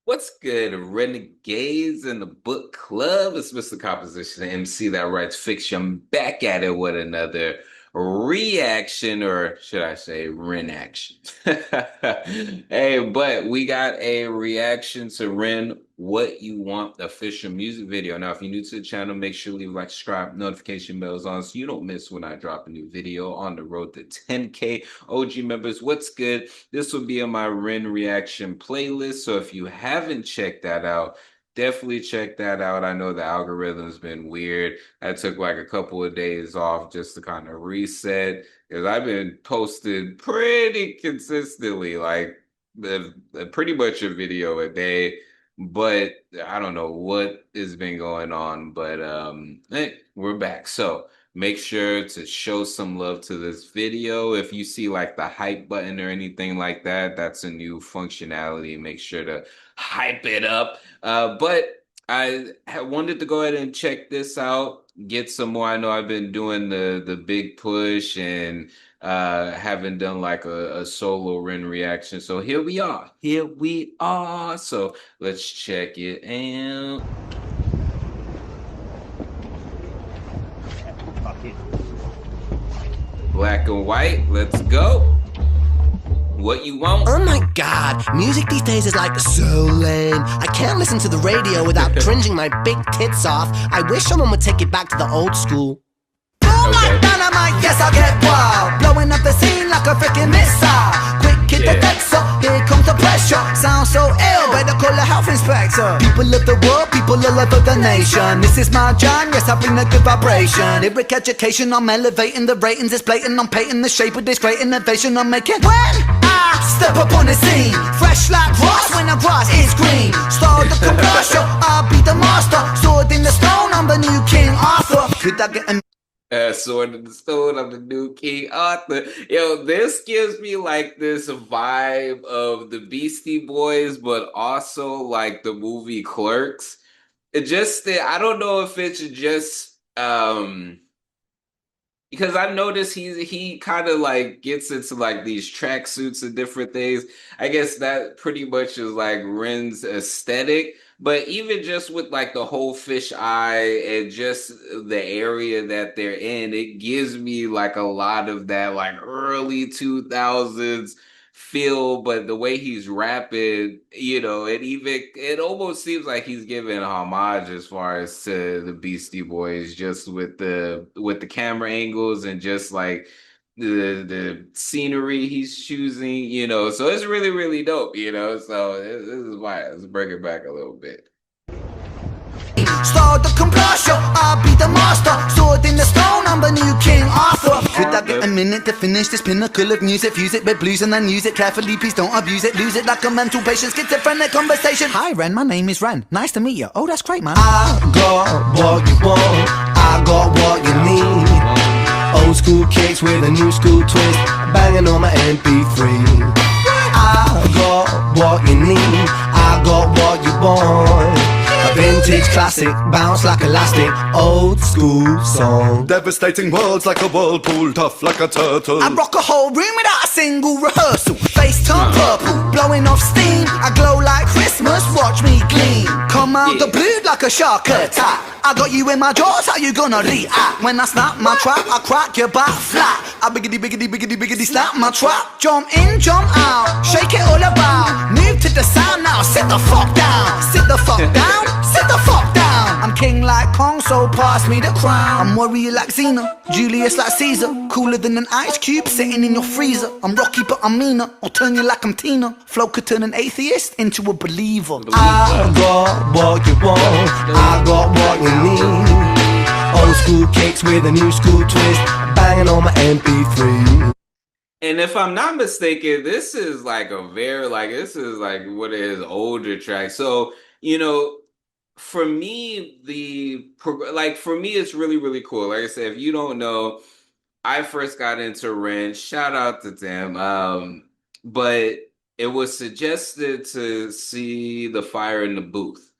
What's good, renegades in the book club? It's Mr. Composition, the MC that writes fiction. Back at it with another reaction, or should I say, renaction? Hey, but we got a reaction to Ren What You Want official music video. Now, if you're new to the channel, make sure to leave a like, subscribe, notification bells on so you don't miss when I drop a new video on the road to 10K OG members. What's good? This will be on my Ren reaction playlist. So if you haven't checked that out, definitely check that out. I know the algorithm's been weird. I took like a couple of days off just to kind of reset because I've been posting pretty consistently, like pretty much a video a day. But I don't know what has been going on, but we're back. So make sure to show some love to this video. If you see like the hype button or anything like that, that's a new functionality. Make sure to hype it up. But wanted to go ahead and check this out, get some more. I know I've been doing the big push and haven't done like a solo Ren reaction. So here we are. Here we are. So let's check it out. Black and white, let's go. What you want? Oh my god, music these days is like so lame. I can't listen to the radio without cringing my big tits off. I wish someone would take it back to the old school. Boom like dynamite, yes I get wild. Blowing up the scene like a freaking missile. Quick hit the texture, here comes the pressure. Sounds so ill, better call the health inspector. People of the world, people all over the nation. This is my jam, yes I bring the good vibration. Lyric education, I'm elevating the ratings. It's blatant, I'm painting the shape of this great innovation I'm making. When I step up on the scene, fresh like Ross when the grass is green. Start the commercial, I'll be the master. Sword in the stone, I'm the new King Arthur. Could I get a Sword in the Stone of the new King Arthur. Yo, this gives me like this vibe of the Beastie Boys, but also like the movie Clerks. I don't know if it's just because I noticed he kind of like gets into like these tracksuits and different things. I guess that pretty much is like Ren's aesthetic. But even just with like the whole fish eye and just the area that they're in, it gives me like a lot of that like early 2000s feel. But the way he's rapping, it almost seems like he's giving homage as far as to the Beastie Boys, just with the camera angles and just like the scenery he's choosing, so it's really really dope, so this is why let's bring it back a little bit. start the commercial, I'll be the master. Sword in the stone, I'm the new King Arthur. Could I get a minute to finish this pinnacle of music? Fuse it with blues and then use it carefully. Please don't abuse it. Lose it like a mental patient. Schizophrenic conversation. Hi Ren, my name is Ren. Nice to meet you. Oh, that's great, man. I got what you want. I got what you need. Old school kicks with a new school twist. Banging on my MP3. I got what you need. I got what you want. A vintage classic, bounce like elastic, old school song. Devastating words like a whirlpool, tough like a turtle. I rock a whole room without a single rehearsal. Face turn purple, blowing off steam. I glow like Christmas, watch me gleam. Come out the blue like a shark attack. I got you in my jaws, how you gonna react? When I snap my trap, I crack your back flat. I biggity biggity biggity biggity snap my trap. Jump in, jump out, shake it all about. Move to the sound now, sit the fuck down. Sit the fuck down, sit the fuck down. I'm king like Kong, so pass me the crown. I'm warrior like Xena, Julius like Caesar. Cooler than an ice cube sitting in your freezer. I'm Rocky but I'm meaner, I'll turn you like I'm Tina. Flow could turn an atheist into a believer. I got what you want, I got what you need. Old school kicks with a new school twist, banging on my MP3. And if I'm not mistaken, this is like this is like one of his older tracks. So, for me, for me, it's really, really cool. Like I said, if you don't know, I first got into Ren. Shout out to them. But it was suggested to see the fire in the booth.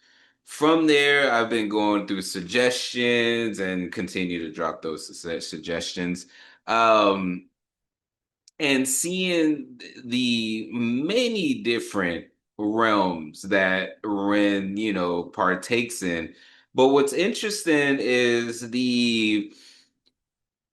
From there, I've been going through suggestions and continue to drop those suggestions. And seeing the many different realms that Ren, partakes in. But what's interesting is the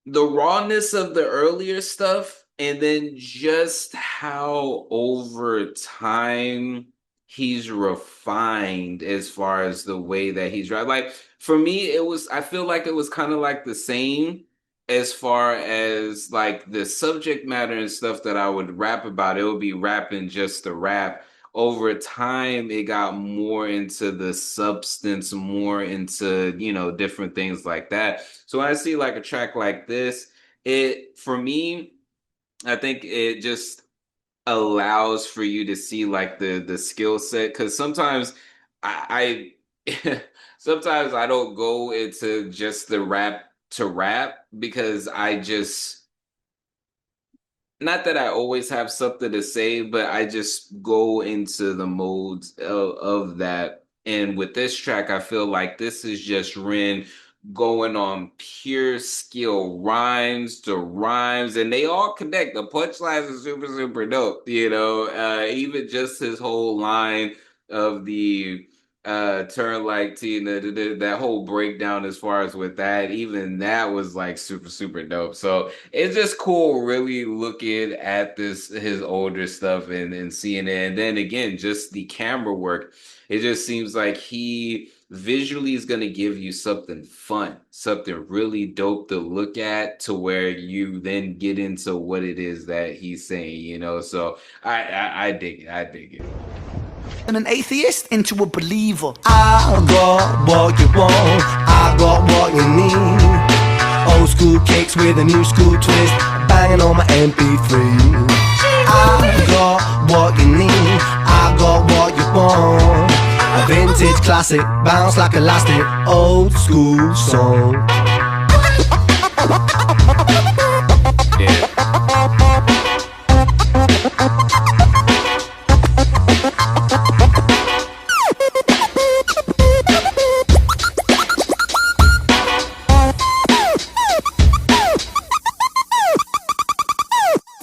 rawness of the earlier stuff, and then just how over time he's refined as far as the way that he's right. Like for me, I feel like it was kind of like the same as far as like the subject matter and stuff that I would rap about. It would be rapping just to rap. Over time, it got more into the substance, more into, different things like that. So when I see like a track like this, for me, I think it just allows for you to see like the skill set, because sometimes I sometimes I don't go into just the rap to rap, because I just, not that I always have something to say, but I just go into the modes of that. And with this track, I feel like this is just Ren going on pure skill, rhymes to rhymes, and they all connect. The punchlines are super, super dope. Even just his whole line of the turn like Tina, that whole breakdown as far as with that, even that was like super, super dope. So it's just cool really looking at this his older stuff and seeing it. And then again, just the camera work. It just seems like he visually is gonna give you something fun, something really dope to look at, to where you then get into what it is that he's saying. So I dig it. I dig it. And an atheist into a believer. I got what you want, I got what you need. Old school kicks with a new school twist, banging on my MP3. I got what you need, I got what you want. A vintage classic, bounce like elastic, old school song. Yeah.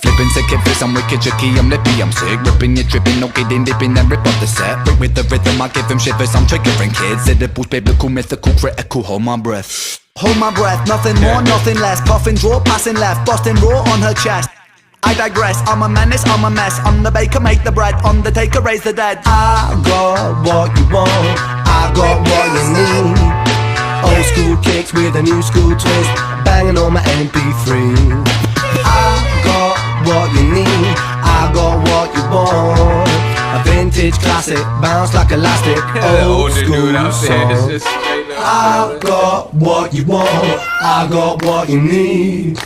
Flipping sick face, I'm wicked tricky, I'm lippy, I'm sick. Ripping it, tripping, no kidding, dipping, then rip up the set. Break with the rhythm, I give him shivers, I'm triggering kids. Edibles, biblical, mythical, critical, hold my breath. Hold my breath, nothing more, nothing less. Puffing, draw, passing left, busting raw on her chest. I digress, I'm a menace, I'm a mess. I'm the baker, make the bread, undertaker, raise the dead. I got what you want, I got what you need. Old school kicks with a new school twist, banging on my MP3. I got what you need, I got what you want. A vintage classic, bounce like elastic, old school song. I got what you want, I got what you need.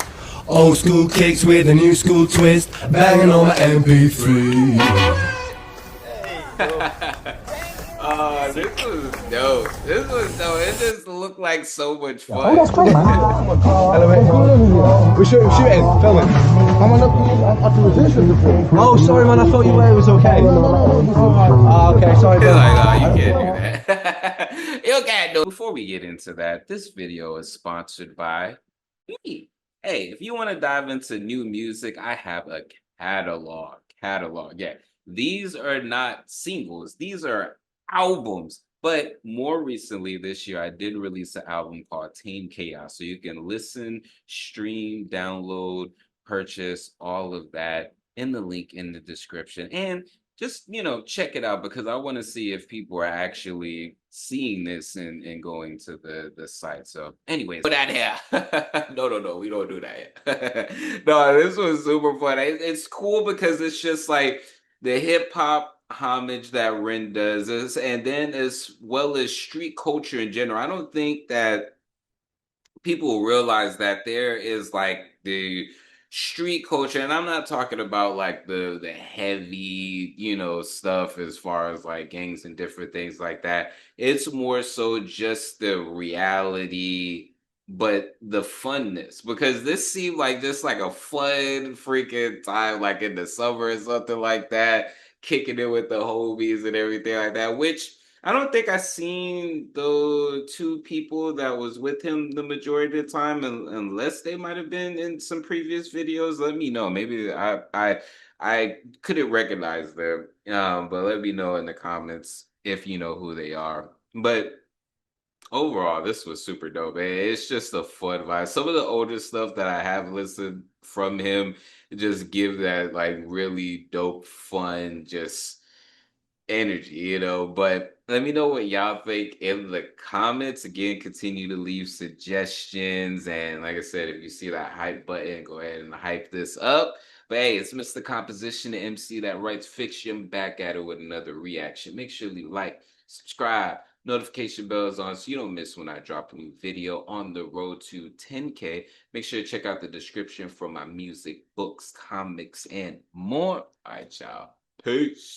Old school kicks with a new school twist, banging on my MP3. This was dope. This was dope. It just looked like so much fun. Oh, that's great, man. We're shooting, filming. Oh, sorry, man. I thought you were. It was okay. Oh, okay, sorry. He's like, oh, you can't do that. You can't do. Before we get into that, this video is sponsored by me. Hey, if you want to dive into new music, I have a catalog. Yeah. These are not singles. These are albums. But more recently this year, I did release an album called Tame Chaos. So you can listen, stream, download, purchase, all of that in the link in the description. And just, check it out, because I want to see if people are actually seeing this and going to the site. So anyways, put that here. No, we don't do that yet. No, this was super fun. It's cool because it's just like the hip hop homage that Ren does is, and then as well as street culture in general. I don't think that people realize that there is like the street culture, and I'm not talking about like the heavy, stuff as far as like gangs and different things like that. It's more so just the reality, but the funness, because this seemed like just like a fun freaking time, like in the summer or something like that, kicking it with the homies and everything like that, which I don't think I seen the two people that was with him the majority of the time, unless they might have been in some previous videos. Let me know. Maybe I couldn't recognize them. But let me know in the comments if you know who they are. But overall, this was super dope, man. It's just a fun vibe. Some of the older stuff that I have listened from him just give that like really dope, fun, just energy, But let me know what y'all think in the comments. Again, continue to leave suggestions. And like I said, if you see that hype button, go ahead and hype this up. But hey, it's Mr. Composition, the MC that writes fiction, back at it with another reaction. Make sure you like, subscribe, notification bells on so you don't miss when I drop a new video on the road to 10K. Make sure to check out the description for my music, books, comics, and more. All right, y'all. Peace.